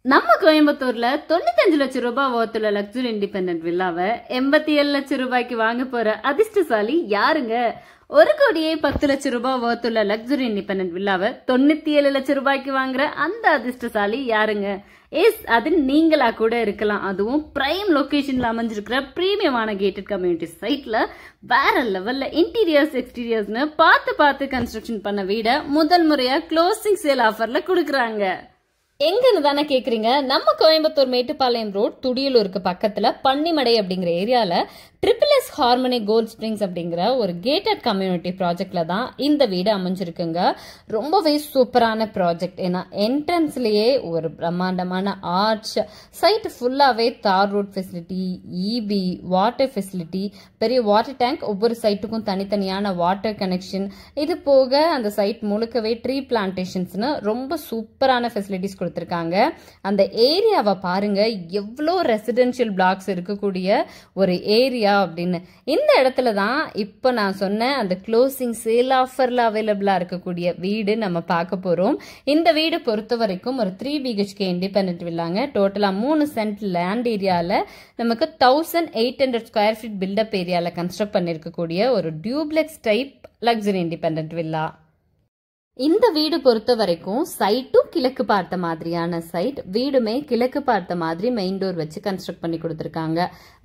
நம்ம கோயம்புத்தூர்ல 95 லட்சம் ரூபாய் worthல லக்ஸுரி இண்டிபெண்டன்ட் வில்லாவை 87 லட்சம் ரூபாய்க்கு வாங்க போற அதிர்ஷ்டசாலி யாருங்க? 1,10 லட்சம் ரூபாய் worthல லக்ஸுரி இண்டிபெண்டன்ட் வில்லாவை 97 லட்சம் ரூபாய்க்கு வாங்குற அந்த அதிர்ஷ்டசாலி யாருங்க? அது நீங்களா கூட இருக்கலாம். அதுவும் பிரைம் லொகேஷன்ல அமைஞ்சிருக்கிற பிரீமியமான கேட்டட் கம்யூனிட்டி சைட்ல வேற லெவல்ல இன்டீரியர்ஸ் எக்ஸ்டீரியர்ஸ்னு பார்த்து கன்ஸ்ட்ரக்ஷன் பண்ண வீட முதல் முறையா க்ளோசிங் சேல் ஆஃபர்ல கொடுக்கறாங்க. எங்கன்னு தானே கேக்குறீங்க? நம்ம கோயம்புத்தூர் மேட்டுப்பாளையம் ரோட் துடியலூருக்கு பக்கத்துல பன்னிமடை அப்படிங்கிற ஏரியால SSS ஹார்மனி கோல்ட் ஸ்பிரிங்ஸ் அப்படிங்கிற ஒரு கேட்டட் கம்யூனிட்டி ப்ராஜெக்ட்ல தான் இந்த வீடு அமைஞ்சிருக்குங்க. ரொம்பவே சூப்பரான ப்ராஜெக்ட். ஏன்னா என்ட்ரன்ஸ்லயே ஒரு பிரம்மாண்டமான ஆர்ச், சைட் ஃபுல்லாவே தார் road facility, EB water facility, பெரிய வாட்டர் டேங்க், ஒவ்வொரு சைட்டுக்கும் தனித்தனியான வாட்டர் கனெக்ஷன், இது போக அந்த சைட் முழுக்கவே ட்ரீ பிளான்டேஷன்ஸ்னு ரொம்ப சூப்பரான ஃபெசிலிட்டிஸ் கொடுத்திருக்காங்க. அந்த ஏரியாவை பாருங்க, எவ்வளோ ரெசிடென்ஷியல் பிளாக்ஸ் இருக்கக்கூடிய ஒரு ஏரியா அப்படின்னு. இந்த இடத்துல தான் இப்போ நான் சொன்ன அந்த க்ளோசிங் சேல் ஆஃபர்ல அவைலபிளா இருக்கக்கூடிய வீடு நம்ம பார்க்க போறோம். இந்த வீடு பொறுத்த வரைக்கும் ஒரு 3 BHK இண்டிபெண்டன்ட் வில்லாங்க. டோட்டலா 3 சென்ட் லேண்ட் ஏரியால நமக்கு 1800 ஸ்கொயர் ஃபீட் பில்டப் ஏரியால கன்ஸ்ட்ரக்ட் பண்ணிருக்கக்கூடிய ஒரு duplex type luxury independent villa. இந்த வீடு பொறுத்த வரைக்கும் சைட்டும் கிழக்கு பார்த்த மாதிரியான சைட், வீடுமே கிழக்கு பார்த்த மாதிரி மெயின் டோர் வச்சு கன்ஸ்ட்ரக்ட் பண்ணி கொடுத்துருக்காங்க.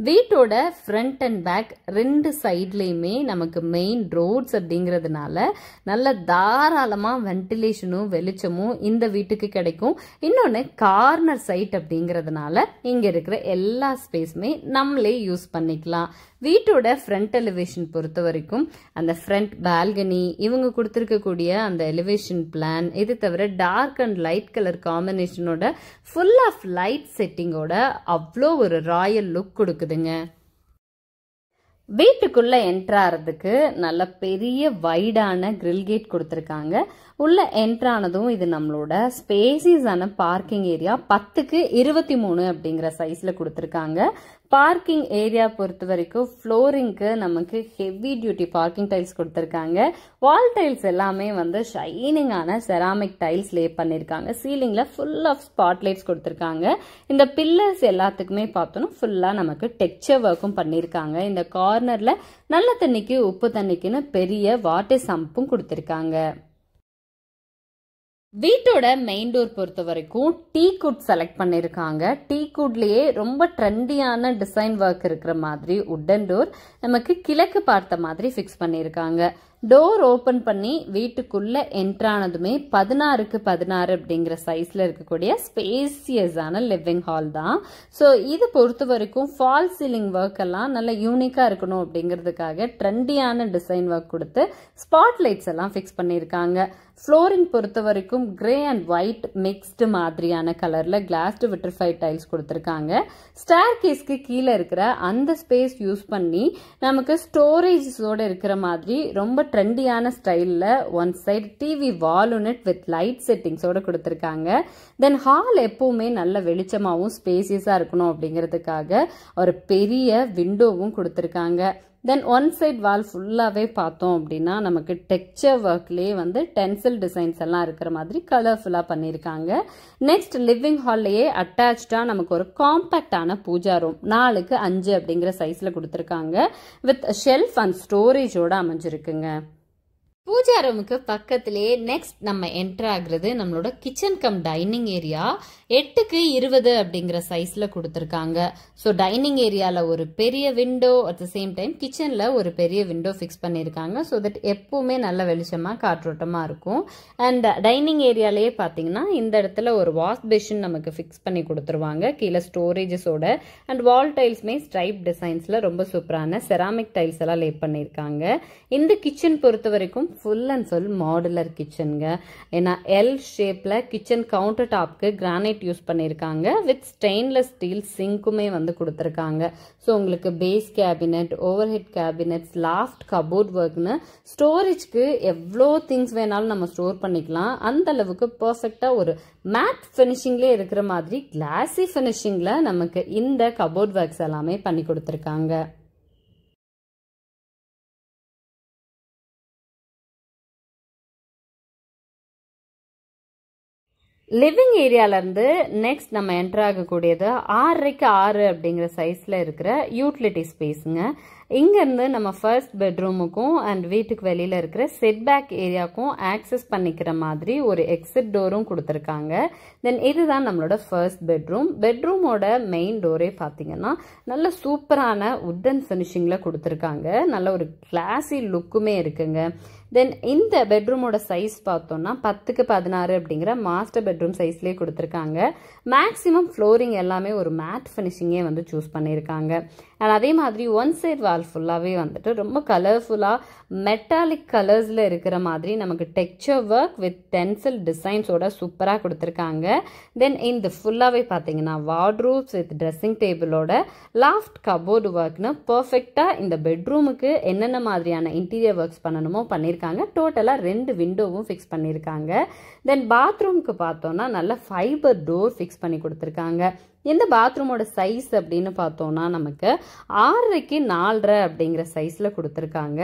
வீட்டோட ஃப்ரண்ட் அண்ட் பேக் 2 சைட்லயுமே நமக்கு மெயின் ரோட்ஸ் அப்படிங்கிறதுனால நல்ல தாராளமா வென்டிலேஷனும் வெளிச்சமும் இந்த வீட்டுக்கு கிடைக்கும். இன்னொன்னு கார்னர் சைட் அப்படிங்கிறதுனால இங்க இருக்கிற எல்லா ஸ்பேஸுமே நம்மளே யூஸ் பண்ணிக்கலாம். வீட்டோட ஃப்ரண்ட் எலிவேஷன் பொறுத்த வரைக்கும் அந்த ஃப்ரண்ட் பால்கனி, இவங்க கொடுத்துருக்கக்கூடிய அந்த எலிவேஷன் பிளான், இது தவிர டார்க் அண்ட் லைட் கலர் காம்பினேஷனோட ஃபுல் ஆஃப் லைட் செட்டிங்கோட அவ்வளோ ஒரு ராயல் லுக் கொடுக்குதுங்க. வீட்டுக்குள்ள என்ட்ரு ஆகிறதுக்கு நல்ல பெரிய வைடான கிரில் கேட் கொடுத்துருக்காங்க. உள்ள என்ட்ரானதும் இது நம்மளோட ஸ்பேசியஸான பார்க்கிங் ஏரியா 10க்கு 23 அப்படிங்கிற சைஸ்ல கொடுத்துருக்காங்க. பார்க்கிங் ஏரியா பொறுத்த வரைக்கும் ஃப்ளோரிங்க்கு நமக்கு ஹெவி டியூட்டி பார்க்கிங் டைல்ஸ் கொடுத்துருக்காங்க. வால் டைல்ஸ் எல்லாமே வந்து ஷைனிங்கான செராமிக் டைல்ஸ் லே பண்ணிருக்காங்க. சீலிங்ல ஃபுல் ஆஃப் ஸ்பாட்லைட்ஸ் கொடுத்துருக்காங்க. இந்த பில்லர்ஸ் எல்லாத்துக்குமே பார்த்தோம்னா ஃபுல்லா நமக்கு டெக்ஸ்சர் ஒர்க்கும் பண்ணிருக்காங்க. இந்த கார்னர்ல நல்ல தண்ணிக்கு உப்பு தண்ணிக்குன்னு பெரிய வாட்டர் சம்பும் கொடுத்துருக்காங்க. வீட்டோட மெயின் டோர் பொறுத்த வரைக்கும் டீ குட் செலக்ட் பண்ணிருக்காங்க. டீ குட்லயே ரொம்ப ட்ரெண்டியான டிசைன் ஒர்க் இருக்கிற மாதிரி உட்டன் டோர் நமக்கு கிழக்கு பார்த்த மாதிரி ஃபிக்ஸ் பண்ணிருக்காங்க. டோர் ஓபன் பண்ணி வீட்டுக்குள்ள என்ட்ரானதுமே 16க்கு 16 அப்படிங்கிற சைஸ்ல இருக்கக்கூடிய ஸ்பேசியஸான லிவிங் ஹால் தான். ஸோ இது பொறுத்த வரைக்கும் ஃபால் சீலிங் ஒர்க் எல்லாம் நல்ல யூனிக்கா இருக்கணும் அப்படிங்கிறதுக்காக ட்ரெண்டியான டிசைன் ஒர்க் கொடுத்து ஸ்பாட் லைட்ஸ் எல்லாம் ஃபிக்ஸ் பண்ணியிருக்காங்க. ஃப்ளோரிங் பொறுத்த வரைக்கும் கிரே அண்ட் ஒயிட் மிக்ஸ்டு மாதிரியான கலர்ல கிளாஸ்டு விட்ரிஃபைட் டைல்ஸ் கொடுத்துருக்காங்க. ஸ்டேர் கேஸ்க்கு கீழே இருக்கிற அந்த ஸ்பேஸ் யூஸ் பண்ணி நமக்கு ஸ்டோரேஜஸோட இருக்கிற மாதிரி ரொம்ப ட்ரெண்டியான ஸ்டைல்ல one side TV wall unit with light செட்டிங்ஸோட கொடுத்துருக்காங்க. தென் ஹால் எப்பவுமே நல்ல வெளிச்சமாகவும் ஸ்பேசியஸா இருக்கணும் அப்படிங்கிறதுக்காக ஒரு பெரிய விண்டோவும் கொடுத்துருக்காங்க. தென் ஒன் சைட் வால் ஃபுல்லாவே பார்த்தோம் அப்படின்னா நமக்கு டெக்ஸ்சர் ஒர்க்லேயே வந்து டென்சில் டிசைன்ஸ் எல்லாம் இருக்கிற மாதிரி கலர்ஃபுல்லா பண்ணியிருக்காங்க. நெக்ஸ்ட் லிவிங் ஹால்லையே அட்டாச்சா நமக்கு ஒரு காம்பாக்டான பூஜா ரூம் 4க்கு 5 அப்படிங்கிற சைஸ்ல கொடுத்துருக்காங்க. வித் ஷெல்ஃப் அண்ட் ஸ்டோரேஜோட அமைஞ்சிருக்குங்க. பூஜா ரூமுக்கு பக்கத்திலே நெக்ஸ்ட் நம்ம என்டர் ஆகுறது நம்மளோட கிச்சன் கம் டைனிங் ஏரியா. 8க்கு 20 அப்படிங்கிற சைஸ்ல கொடுத்துருக்காங்க. ஸோ டைனிங் ஏரியால ஒரு பெரிய window, at the same time கிச்சன்ல ஒரு பெரிய விண்டோ ஃபிக்ஸ் பண்ணியிருக்காங்க. ஸோ தட் எப்பவுமே நல்ல வெளிச்சமா காற்றோட்டமா இருக்கும். அண்ட் டைனிங் ஏரியாலேயே பார்த்தீங்கன்னா இந்த இடத்துல ஒரு வாஷ் பேஷன் நமக்கு ஃபிக்ஸ் பண்ணி கொடுத்துருவாங்க. கீழே ஸ்டோரேஜஸோட அண்ட் வால் டைல்ஸ்மே ஸ்ட்ரைப் டிசைன்ஸ்ல ரொம்ப சூப்பரான செராமிக் டைல்ஸ் எல்லாம் லே பண்ணியிருக்காங்க. இந்த கிச்சன் பொறுத்த வரைக்கும் ஃபுல் அண்ட் ஃபுல் மாடுலர் கிச்சனுங்க. ஏன்னா எல் ஷேப்ல கிச்சன் கவுண்டர் டாப்க்கு கிரானைட் யூஸ் பண்ணியிருக்காங்க. வித் ஸ்டெயின்லெஸ் ஸ்டீல் சிங்க்குமே வந்து கொடுத்துருக்காங்க. ஸோ உங்களுக்கு base cabinet, overhead cabinets, loft, cupboard ஒர்க்னு ஸ்டோரேஜ்க்கு எவ்வளோ திங்ஸ் வேணாலும் நம்ம ஸ்டோர் பண்ணிக்கலாம். அந்த அளவுக்கு பர்ஃபெக்டா ஒரு மேட் ஃபினிஷிங்லேயே இருக்கிற மாதிரி கிளாசி ஃபினிஷிங்ல நமக்கு இந்த கபோர்ட் ஒர்க்ஸ் எல்லாமே பண்ணி கொடுத்துருக்காங்க. லிவிங் ஏரியாவிலேருந்து நெக்ஸ்ட் நம்ம என்டர் ஆகக்கூடியது 6க்கு 6 அப்படிங்கிற சைஸில் இருக்கிற யூட்டிலிட்டி ஸ்பேஸுங்க. இங்கேருந்து நம்ம ஃபர்ஸ்ட் பெட்ரூமுக்கும் அண்ட் வீட்டுக்கு வெளியில் இருக்கிற செட்பேக் ஏரியாவுக்கும் ஆக்சஸ் பண்ணிக்கிற மாதிரி ஒரு எக்ஸிட் டோரும் கொடுத்துருக்காங்க. தென் இதுதான் நம்மளோட ஃபர்ஸ்ட் பெட்ரூம். பெட்ரூமோட மெயின் டோரே பார்த்தீங்கன்னா நல்ல சூப்பரான உட்டன் ஃபினிஷிங்கில் கொடுத்துருக்காங்க. நல்ல ஒரு கிளாஸி லுக்குமே இருக்குங்க. தென் இந்த பெட்ரூமோட சைஸ் பார்த்தோம்னா 10க்கு 16 அப்படிங்கிற மாஸ்டர் பெட்ரூம் சைஸ்லேயே கொடுத்துருக்காங்க. மேக்ஸிமம் ஃப்ளோரிங் எல்லாமே ஒரு மேட் ஃபினிஷிங்கே வந்து சூஸ் பண்ணியிருக்காங்க. அண்ட் அதே மாதிரி ஒன் சைட் வால் ஃபுல்லாகவே வந்துட்டு ரொம்ப கலர்ஃபுல்லாக மெட்டாலிக் கலர்ஸில் இருக்கிற மாதிரி நமக்கு டெக்ஸ்சர் ஒர்க் வித் டென்சில் டிசைன்ஸோட சூப்பராக கொடுத்துருக்காங்க. தென் இந்த ஃபுல்லாகவே பார்த்தீங்கன்னா வார்ட்ரோப்ஸ் வித் ட்ரெஸ்ஸிங் டேபிளோட லாஃப்ட் கபோர்டு ஒர்க்னு பர்ஃபெக்டாக இந்த பெட்ரூமுக்கு என்னென்ன மாதிரியான இன்டீரியர் ஒர்க்ஸ் பண்ணணுமோ பண்ணியிருக்காங்க. டோட்டலாக 2 விண்டோவும் ஃபிக்ஸ் பண்ணியிருக்காங்க. தென் பாத்ரூம்க்கு பார்த்தோன்னா நல்ல ஃபைபர் டோர் ஃபிக்ஸ் பண்ணி கொடுத்துருக்காங்க. இந்த பாத்ரூமோட சைஸ் அப்படின்னு பார்த்தோம்னா நமக்கு 6க்கு 4.5 அப்படிங்கிற சைஸில் கொடுத்துருக்காங்க.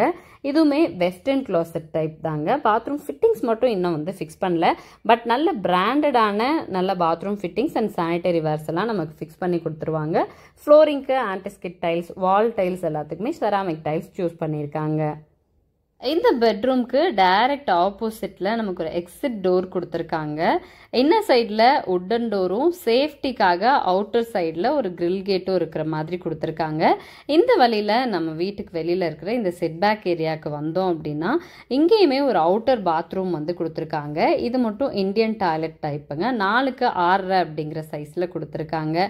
இதுவுமே வெஸ்டர்ன் க்ளாசெட் டைப் தாங்க. பாத்ரூம் ஃபிட்டிங்ஸ் மட்டும் இன்னும் வந்து ஃபிக்ஸ் பண்ணல. பட் நல்ல பிராண்டடான நல்ல bathroom fittings and sanitary verse எல்லாம் நமக்கு ஃபிக்ஸ் பண்ணி கொடுத்துருவாங்க. ஃப்ளோரிங்க்கு ஆன்டிஸ்கிட் டைல்ஸ், வால் டைல்ஸ் எல்லாத்துக்குமே செராமிக் டைல்ஸ் சூஸ் பண்ணியிருக்காங்க. இந்த பெட்ரூம்க்கு டைரக்ட் ஆப்போசிட்டில் நமக்கு ஒரு எக்ஸிட் டோர் கொடுத்துருக்காங்க. இன்னர் சைடில் உட்டன் டோரும் சேஃப்டிக்காக அவுட்டர் சைடில் ஒரு கிரில் கேட்டும் இருக்கிற மாதிரி கொடுத்துருக்காங்க. இந்த வழியில் நம்ம வீட்டுக்கு வெளியில் இருக்கிற இந்த செட்பேக் ஏரியாவுக்கு வந்தோம் அப்படின்னா இங்கேயுமே ஒரு அவுட்டர் பாத்ரூம் வந்து கொடுத்துருக்காங்க. இது மட்டும் இந்தியன் டாய்லெட் டைப்புங்க. 4க்கு 6.5 அப்படிங்கிற சைஸில் கொடுத்துருக்காங்க.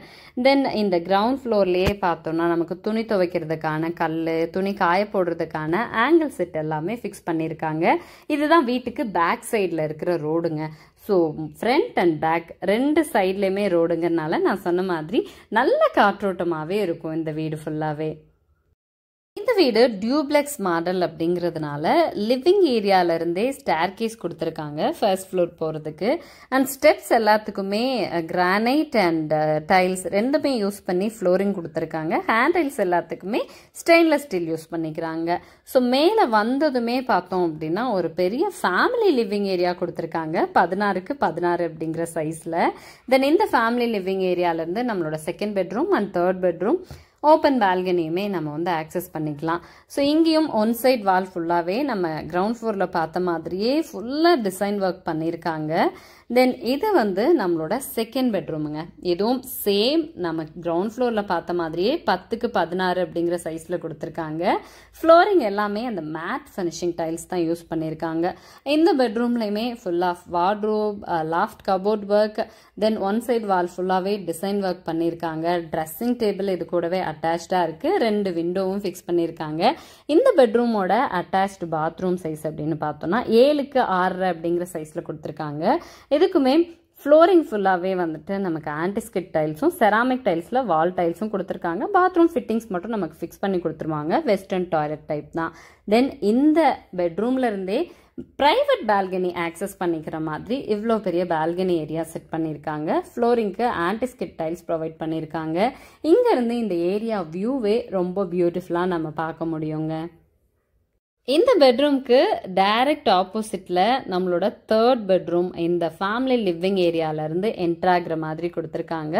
தென் இந்த கிரவுண்ட் ஃப்ளோர்லேயே பார்த்தோம்னா நமக்கு துணி துவைக்கிறதுக்கான கல், துணி காய போடுறதுக்கான ஆங்கிள் செட் எல்லாம் ஃபிக்ஸ் பண்ணியிருக்காங்க. இதுதான் வீட்டுக்கு பேக் சைடில் இருக்கிற ரோடுங்க. ஸோ ஃப்ரண்ட் அண்ட் பேக் 2 சைட்லேயுமே ரோடுங்கிறனால நான் சொன்ன மாதிரி நல்ல காற்றோட்டமாகவே இருக்கும் இந்த வீடு ஃபுல்லாகவே. இந்த வீடு டியூப்ளெக்ஸ் மாடல் அப்படிங்கிறதுனால லிவிங் ஏரியாவிலேருந்தே ஸ்டேர் கேஸ் கொடுத்துருக்காங்க ஃபர்ஸ்ட் ஃப்ளோர் போகிறதுக்கு. அண்ட் ஸ்டெப்ஸ் எல்லாத்துக்குமே கிரானைட் அண்ட் டைல்ஸ் 2மே யூஸ் பண்ணி ஃப்ளோரிங் கொடுத்துருக்காங்க. ஹேண்ட் டைல்ஸ் எல்லாத்துக்குமே ஸ்டெயின்லெஸ் ஸ்டீல் யூஸ் பண்ணிக்கிறாங்க. ஸோ மேலே வந்ததுமே பார்த்தோம் அப்படின்னா ஒரு பெரிய ஃபேமிலி லிவிங் ஏரியா கொடுத்துருக்காங்க 16க்கு 16 அப்படிங்கிற சைஸில். தென் இந்த ஃபேமிலி லிவிங் ஏரியாவிலேருந்து நம்மளோட second bedroom and third bedroom open பால்கனியுமே நம்ம வந்து ஆக்சஸ் பண்ணிக்கலாம். ஸோ இங்கேயும் ஒன் சைட் வால் ஃபுல்லாகவே நம்ம கிரவுண்ட் ஃப்ளோரில் பார்த்த மாதிரியே ஃபுல்லாக டிசைன் ஒர்க் பண்ணியிருக்காங்க. தென் இது வந்து நம்மளோட செகண்ட் பெட்ரூமுங்க. இதுவும் சேம் நம்ம கிரவுண்ட் ஃப்ளோரில் பார்த்த மாதிரியே 10க்கு 16 அப்படிங்கிற சைஸில் கொடுத்துருக்காங்க. ஃப்ளோரிங் எல்லாமே அந்த மேட் ஃபினிஷிங் டைல்ஸ் தான் யூஸ் பண்ணியிருக்காங்க. இந்த பெட்ரூம்லையுமே full of wardrobe, loft cupboard work, then one side wall ஃபுல்லாகவே டிசைன் ஒர்க் பண்ணியிருக்காங்க. ட்ரெஸ்ஸிங் டேபிள் இது கூடவே அட்டாச்சாக இருக்குது. 2 விண்டோவும் ஃபிக்ஸ் பண்ணியிருக்காங்க. இந்த பெட்ரூமோட அட்டாச்டு பாத்ரூம் சைஸ் அப்படின்னு பார்த்தோம்னா 7க்கு 6.5 அப்படிங்கிற சைஸில் கொடுத்துருக்காங்க. இதுக்குமே ஃப்ளோரிங் ஃபுல்லாகவே வந்துட்டு நமக்கு ஆன்டிஸ்கிட் டைல்ஸும் செராமிக் டைல்ஸில் வால் டைல்ஸும் கொடுத்துருக்காங்க. பாத்ரூம் ஃபிட்டிங்ஸ் மட்டும் நமக்கு ஃபிக்ஸ் பண்ணி கொடுத்துருவாங்க. வெஸ்டர்ன் டாய்லெட் டைப் தான். தென் இந்த பெட்ரூம்ல இருந்தே பிரைவேட் பால்கனி ஆக்சஸ் பண்ணிக்கிற மாதிரி இவ்வளோ பெரிய பால்கனி ஏரியா செட் பண்ணியிருக்காங்க. ஃப்ளோரிங்க்கு ஆன்டிஸ்கிட் டைல்ஸ் ப்ரொவைட் பண்ணியிருக்காங்க. இங்கேருந்து இந்த ஏரியா வியூவே ரொம்ப பியூட்டிஃபுல்லாக நம்ம பார்க்க முடியுங்க. இந்த பெட்ரூம்க்கு டைரக்ட் ஆப்போசிட்டில் நம்மளோட தேர்ட் பெட்ரூம் இந்த ஃபேமிலி லிவிங் ஏரியாவிலேருந்து என்டர் ஆகிற மாதிரி கொடுத்துருக்காங்க.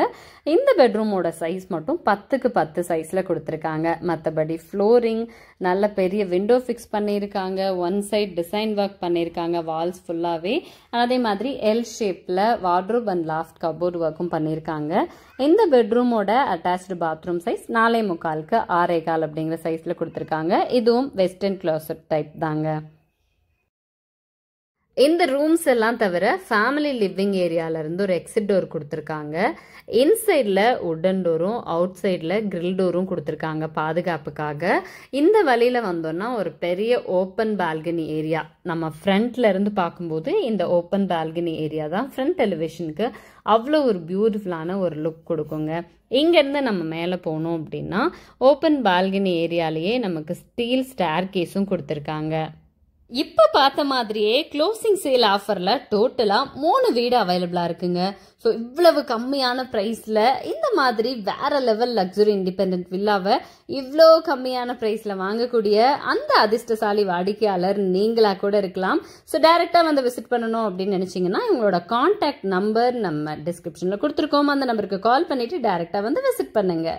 இந்த பெட்ரூமோட சைஸ் மட்டும் 10க்கு 10 சைஸில் கொடுத்துருக்காங்க. மற்றபடி ஃப்ளோரிங் நல்ல பெரிய விண்டோ ஃபிக்ஸ் பண்ணியிருக்காங்க. ஒன் சைட் டிசைன் ஒர்க் பண்ணியிருக்காங்க வால்ஸ் ஃபுல்லாகவே. அதே மாதிரி எல் ஷேப்பில் வார்ட்ரோப் அண்ட் லாஃப்ட் கபோர்ட் ஒர்க்கும் பண்ணியிருக்காங்க. இந்த பெட்ரூமோட அட்டாச்டு பாத்ரூம் சைஸ் 4.25க்கு 6.25 அப்படிங்கிற சைஸில் கொடுத்துருக்காங்க. இதுவும் வெஸ்டர்ன் க்ளாசெட் டைப் தாங்க. இந்த ரூம்ஸ் எல்லாம் தவிர ஃபேமிலி லிவிங் ஏரியாவிலேருந்து ஒரு எக்ஸிட் டோர் கொடுத்துருக்காங்க. இன்சைடில் உட்டன் டோரும் அவுட் சைடில் கிரில் டோரும் கொடுத்துருக்காங்க பாதுகாப்புக்காக. இந்த வழியில் வந்தோம்னா ஒரு பெரிய ஓப்பன் பால்கனி ஏரியா நம்ம ஃப்ரண்ட்ல இருந்து பார்க்கும்போது இந்த ஓப்பன் பால்கனி ஏரியா தான் ஃப்ரண்ட் எலிவேஷனுக்கு அவ்வளோ ஒரு பியூட்டிஃபுல்லான ஒரு லுக் கொடுக்குங்க. இங்கேருந்து நம்ம மேலே போனோம் அப்படின்னா ஓப்பன் பால்கனி ஏரியாலேயே நமக்கு ஸ்டீல் ஸ்டேர் கேஸும் கொடுத்துருக்காங்க. இப்ப பார்த்த மாதிரியே க்ளோசிங் சேல் ஆஃபர்ல டோட்டலா 3 வீடு அவைலபிளா இருக்குங்க. ஸோ இவ்வளவு கம்மியான பிரைஸ்ல இந்த மாதிரி வேற லெவல் லக்ஸுரி இண்டிபெண்டன்ட் வில்லாவை இவ்வளோ கம்மியான பிரைஸ்ல வாங்கக்கூடிய அந்த அதிர்ஷ்டசாலி வாடிக்கையாளர் நீங்களா கூட இருக்கலாம். ஸோ டைரக்டா வந்து விசிட் பண்ணணும் அப்படின்னு நினைச்சீங்கன்னா உங்களோட கான்டாக்ட் நம்பர் நம்ம டிஸ்கிரிப்ஷன்ல கொடுத்துருக்கோம். அந்த நம்பருக்கு கால் பண்ணிட்டு டைரக்டா வந்து விசிட் பண்ணுங்க.